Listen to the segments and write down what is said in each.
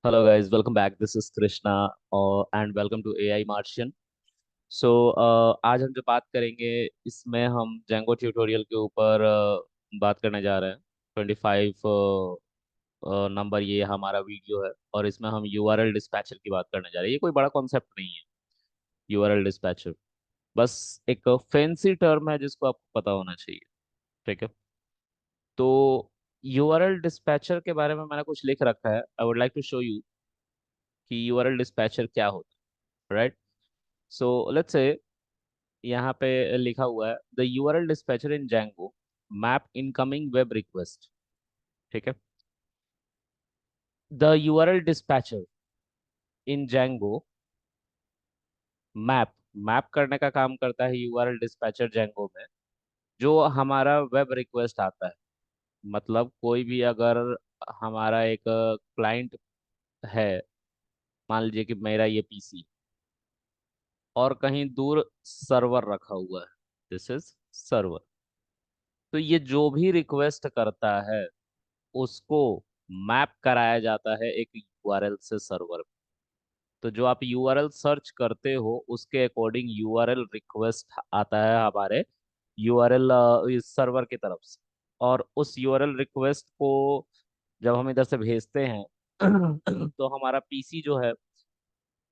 Hello guys, welcome back. This is Krishna और and welcome to AI Martian. So आज हम जो बात करेंगे इसमें हम जेंगो ट्यूटोरियल के ऊपर बात करने जा रहे हैं। 25 नंबर ये हमारा वीडियो है और इसमें हम यूआरएल डिस्पैचर की बात करने जा रहे हैं। ये कोई बड़ा कॉन्सेप्ट नहीं है। यूआरएल डिस्पैचर बस एक फैंसी टर्म है जिसको आपको पता होना चाहिए। ठीक है। तो यूआरएल डिस्पैचर के बारे में मैंने कुछ लिख रखा है। I would like to show you कि यूआरएल डिस्पैचर क्या होता है। राइट। सो लेट्स से यहाँ पे लिखा हुआ है the URL dispatcher in Django map incoming web request. ठीक है। The URL dispatcher in Django map map करने का काम करता है यूआरएल डिस्पैचर जैंगो में। जो हमारा वेब रिक्वेस्ट आता है, मतलब कोई भी अगर हमारा एक क्लाइंट है, मान लीजिए कि मेरा ये पीसी और कहीं दूर सर्वर रखा हुआ है। This is server. तो ये जो भी रिक्वेस्ट करता है उसको मैप कराया जाता है एक यूआरएल से सर्वर। तो जो आप यूआरएल सर्च करते हो उसके अकॉर्डिंग यूआरएल रिक्वेस्ट आता है हमारे यूआरएल इस सर्वर की तरफ से। और उस यूआरएल रिक्वेस्ट को जब हम इधर से भेजते हैं तो हमारा पीसी जो है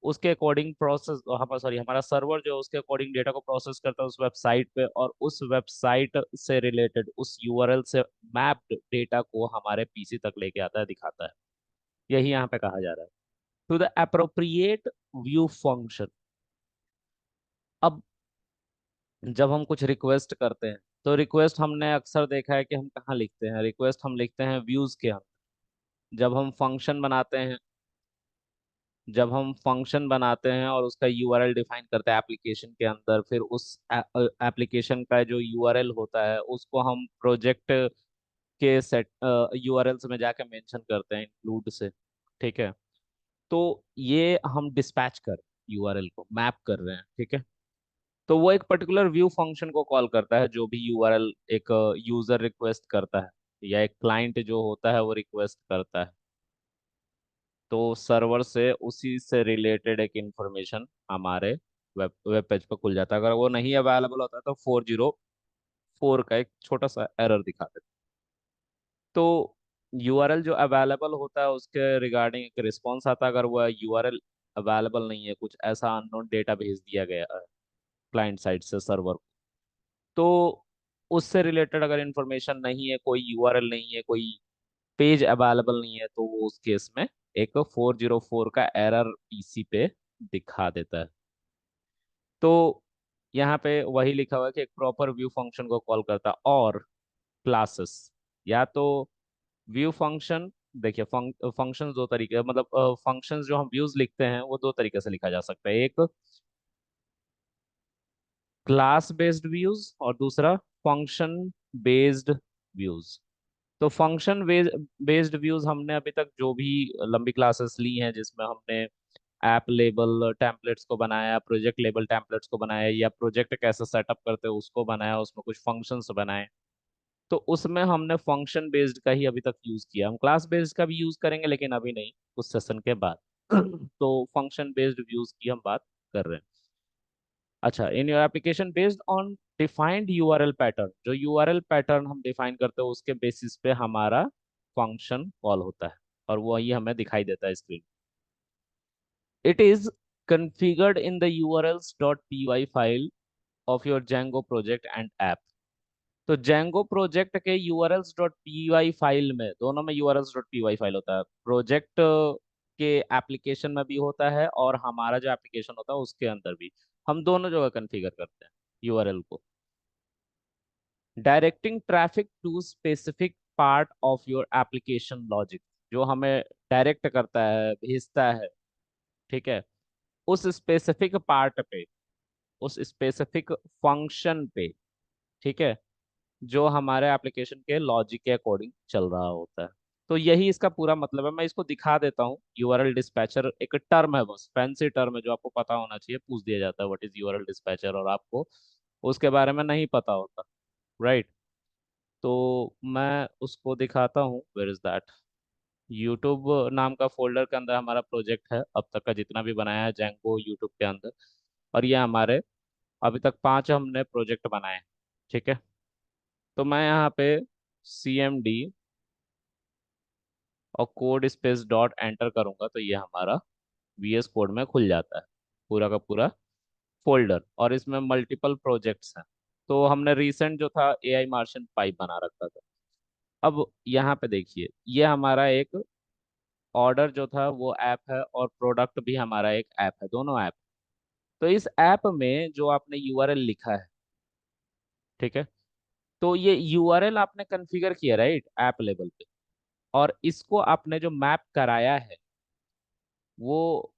उसके अकॉर्डिंग प्रोसेस, हम सॉरी हमारा सर्वर जो है उसके अकॉर्डिंग डेटा को प्रोसेस करता है उस वेबसाइट पे, और उस वेबसाइट से रिलेटेड उस यूआरएल से मैप्ड डेटा को हमारे पीसी तक लेके आता है, दिखाता है। यही यहाँ पे कहा जा रहा है to the appropriate view function. अब जब हम कुछ रिक्वेस्ट करते हैं तो रिक्वेस्ट हमने अक्सर देखा है कि हम कहाँ लिखते हैं, रिक्वेस्ट हम लिखते हैं व्यूज के अंदर। जब हम फंक्शन बनाते हैं जब हम फंक्शन बनाते हैं और उसका यूआरएल डिफाइन करते हैं एप्लीकेशन के अंदर, फिर उस एप्लीकेशन का जो यूआरएल होता है उसको हम प्रोजेक्ट के सेट यूआरएल्स में जाके मेंशन करते हैं इंक्लूड से। ठीक है। तो ये हम डिस्पैच कर यूआरएल को मैप कर रहे हैं। ठीक है। तो वो एक पर्टिकुलर व्यू फंक्शन को कॉल करता है जो भी यूआरएल एक यूजर रिक्वेस्ट करता है या एक क्लाइंट जो होता है वो रिक्वेस्ट करता है। तो सर्वर से उसी से रिलेटेड एक इंफॉर्मेशन हमारे वेब पेज पर खुल जाता है। अगर वो नहीं अवेलेबल होता है तो 404 का एक छोटा सा एरर दिखा देता है। तो यूआरएल जो अवेलेबल होता है उसके रिगार्डिंग एक रिस्पॉन्स आता है। अगर वो यूआरएल अवेलेबल नहीं है, कुछ ऐसा अननोन डेटा भेज दिया गया है क्लाइंट साइड से सर्वर को, तो उससे रिलेटेड अगर इंफॉर्मेशन नहीं है, कोई यूआरएल नहीं है, कोई पेज अवेलेबल नहीं है, तो वो उस केस में एक 404 का एरर पीसी पे दिखा देता है। तो यहाँ पे वही लिखा हुआ है कि एक प्रॉपर व्यू फंक्शन को कॉल करता है और क्लासेस, या तो व्यू फंक्शन। देखिए फंक्शंस दो तरीके, मतलब फंक्शंस जो हम व्यूज लिखते हैं वो दो तरीके से लिखा जा सकता है। एक क्लास बेस्ड व्यूज और दूसरा फंक्शन बेस्ड व्यूज। तो फंक्शन बेस्ड व्यूज हमने अभी तक जो भी लंबी क्लासेस ली हैं जिसमें हमने ऐप लेबल टेम्पलेट्स को बनाया, प्रोजेक्ट लेबल टेम्पलेट्स को बनाया, या प्रोजेक्ट कैसे सेटअप करते हैं उसको बनाया, उसमें कुछ फंक्शंस बनाए, तो उसमें हमने फंक्शन बेस्ड का ही अभी तक यूज किया। हम क्लास बेस्ड का भी यूज करेंगे लेकिन अभी नहीं, उस सेशन के बाद। तो फंक्शन बेस्ड व्यूज की हम बात कर रहे हैं। अच्छा, in your application based on defined URL pattern, जो यूआरएल पैटर्न हम डिफाइन करते हैं उसके बेसिस पे हमारा फंक्शन कॉल होता है और वही हमें दिखाई देता है screen. It is configured in the urls.py file of your Django project and app। तो Django प्रोजेक्ट के urls.py फाइल में, दोनों में urls.py फाइल होता है, प्रोजेक्ट के एप्लीकेशन में भी होता है और हमारा जो एप्लीकेशन होता है उसके अंदर भी। हम दोनों जगह कॉन्फ़िगर करते हैं यूआरएल को। Directing traffic to specific part of your application logic, जो हमें डायरेक्ट करता है, भेजता है। ठीक है। उस स्पेसिफिक पार्ट पे, उस स्पेसिफिक फंक्शन पे। ठीक है। जो हमारे एप्लीकेशन के लॉजिक के अकॉर्डिंग चल रहा होता है। तो यही इसका पूरा मतलब है। मैं इसको दिखा देता हूँ। यूआरएल डिस्पैचर एक टर्म है, बस फैंसी टर्म है जो आपको पता होना चाहिए। पूछ दिया जाता है व्हाट इज यूआरएल डिस्पैचर और आपको उसके बारे में नहीं पता होता। राइट। तो मैं उसको दिखाता हूँ, वेयर इज दैट। यूट्यूब नाम का फोल्डर के अंदर हमारा प्रोजेक्ट है, अब तक का जितना भी बनाया है जैंगो यूट्यूब के अंदर। और ये हमारे अभी तक 5 हमने प्रोजेक्ट बनाए हैं। ठीक है। तो मैं यहाँ पे CMD और कोड स्पेस डॉट एंटर करूंगा तो ये हमारा VS कोड में खुल जाता है, पूरा का पूरा फोल्डर। और इसमें मल्टीपल प्रोजेक्ट्स हैं। तो हमने रिसेंट जो था AI मार्शन 5 बना रखा था। अब यहाँ पे देखिए, ये हमारा एक ऑर्डर जो था वो ऐप है, और प्रोडक्ट भी हमारा एक ऐप है, दोनों ऐप। तो इस ऐप में जो आपने URL लिखा है, ठीक है, तो ये URL आपने कॉन्फ़िगर किया राइट ऐप लेवल पे। और इसको आपने जो मैप कराया है, वो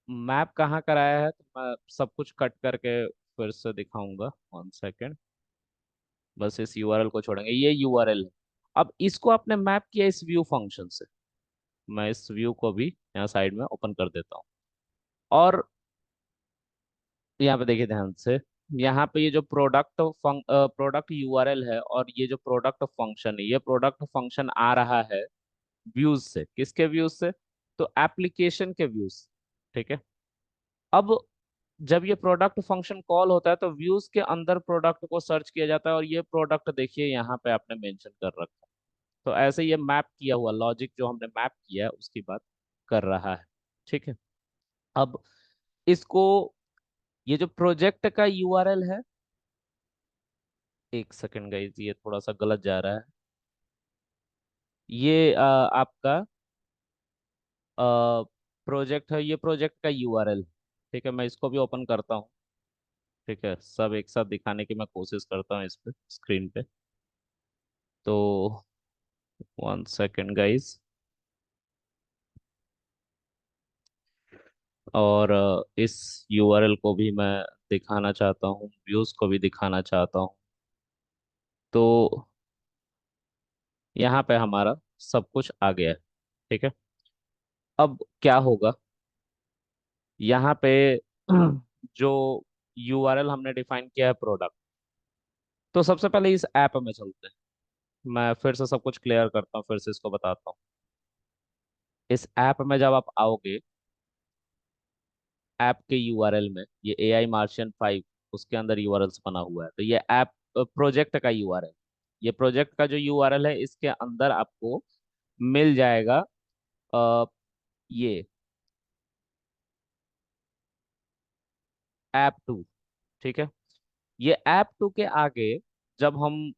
मैप कहाँ कराया है, तो मैं सब कुछ कट करके फिर से दिखाऊंगा, 1 सेकेंड। बस इस URL को छोड़ेंगे, ये URL है। अब इसको आपने मैप किया इस व्यू फंक्शन से। मैं इस व्यू को भी यहाँ साइड में ओपन कर देता हूँ। और यहाँ पे देखिए ध्यान से, यहाँ पे ये जो प्रोडक्ट URL है, और ये जो प्रोडक्ट फंक्शन है, ये प्रोडक्ट फंक्शन आ रहा है व्यूज से। किसके व्यूज से? तो एप्लीकेशन के व्यूज। ठीक है। अब जब ये प्रोडक्ट फंक्शन कॉल होता है तो व्यूज के अंदर प्रोडक्ट को सर्च किया जाता है, और ये प्रोडक्ट देखिए यहाँ पे आपने मेंशन कर रखा है। तो ऐसे ये मैप किया हुआ लॉजिक जो हमने मैप किया है उसकी बात कर रहा है। ठीक है। अब इसको, ये जो प्रोजेक्ट का URL है, 1 सेकंड गाइस, ये थोड़ा सा गलत जा रहा है। ये आपका प्रोजेक्ट है, ये प्रोजेक्ट का URL। ठीक है, मैं इसको भी ओपन करता हूँ। ठीक है, सब एक साथ दिखाने की मैं कोशिश करता हूँ इस पे स्क्रीन पे। तो 1 सेकंड गाइस। और इस URL को भी मैं दिखाना चाहता हूँ, व्यूज को भी दिखाना चाहता हूँ। तो यहाँ पे हमारा सब कुछ आ गया है। ठीक है। अब क्या होगा, यहाँ पे जो URL हमने डिफाइन किया है प्रोडक्ट, तो सबसे पहले इस ऐप में चलते हैं। मैं फिर से सब कुछ क्लियर करता हूँ, फिर से इसको बताता हूँ। इस ऐप में जब आप आओगे, ऐप के URL में ये AI मार्शियन 5, उसके अंदर URLs बना हुआ है, तो ये ऐप प्रोजेक्ट का URL। ये प्रोजेक्ट का जो URL है, इसके अंदर आपको मिल जाएगा अ, ये ऐप 2। ठीक है। ये ऐप 2 के आगे जब हम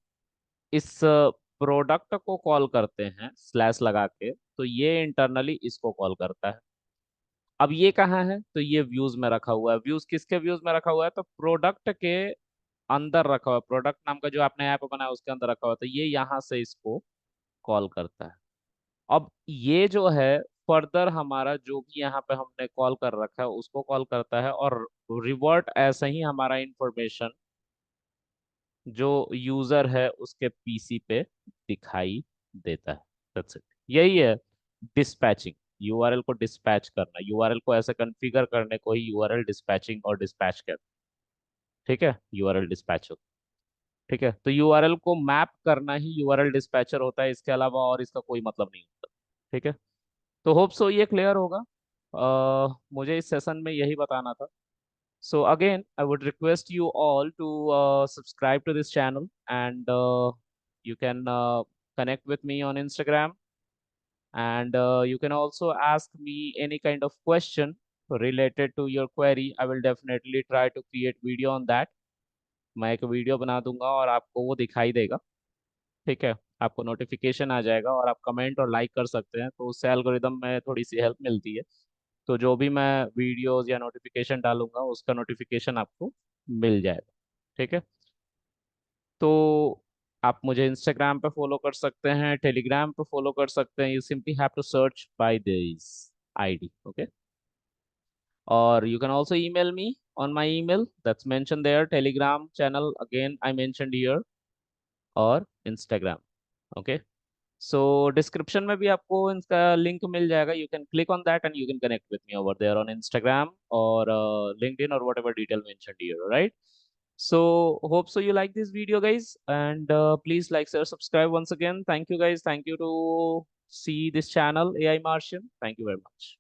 इस प्रोडक्ट को कॉल करते हैं स्लैश लगा के, तो ये इंटरनली इसको कॉल करता है। अब ये कहाँ है, तो ये व्यूज में रखा हुआ है। व्यूज किसके व्यूज में रखा हुआ है, तो प्रोडक्ट के अंदर रखा हुआ है। प्रोडक्ट नाम का जो आपने ऐप बनाया उसके अंदर रखा हुआ है, तो ये यहाँ से इसको कॉल करता है। अब ये जो है फर्दर हमारा जो भी यहाँ पे हमने कॉल कर रखा है उसको कॉल करता है, और रिवर्ट ऐसे ही हमारा इंफॉर्मेशन जो यूजर है उसके PC पे दिखाई देता है। That's it. यही है डिस्पैचिंग। URL को डिस्पैच करना, URL को ऐसे कॉन्फ़िगर करने को ही URL डिस्पैचिंग और डिस्पैच कहते हैं। ठीक है, URL डिस्पैच होता है। ठीक है, तो URL को मैप करना ही URL डिस्पैचर होता है, इसके अलावा और इसका कोई मतलब नहीं होता। ठीक है। तो होप सो ये क्लियर होगा। मुझे इस सेशन में यही बताना था। So again, I would request you all to subscribe to this channel, and you can connect with me on Instagram, and you can also ask me any kind of question related to your query. I will definitely try to create video on that. मैं एक video बना दूंगा और आपको वो दिखाई देगा। ठीक है, आपको नोटिफिकेशन आ जाएगा, और आप कमेंट और लाइक कर सकते हैं, तो उससे एल्गोरिदम में थोड़ी सी हेल्प मिलती है। तो जो भी मैं वीडियोस या नोटिफिकेशन डालूंगा उसका नोटिफिकेशन आपको मिल जाएगा। ठीक है। तो आप मुझे इंस्टाग्राम पे फॉलो कर सकते हैं, टेलीग्राम पे फॉलो कर सकते हैं। You simply have to search by this ID। Okay. और you can also email me on my email that's mentioned there, Telegram channel again I mentioned here, और इंस्टाग्राम। ओके। सो डिस्क्रिप्शन में भी आपको इनका link मिल जाएगा। You can click on that and you can connect with me over there on Instagram और LinkedIn or whatever detail mentioned here, right? So hope so you like this video guys, and please like, share, subscribe once again. Thank you guys, thank you to see this channel AI Martian. Thank you very much.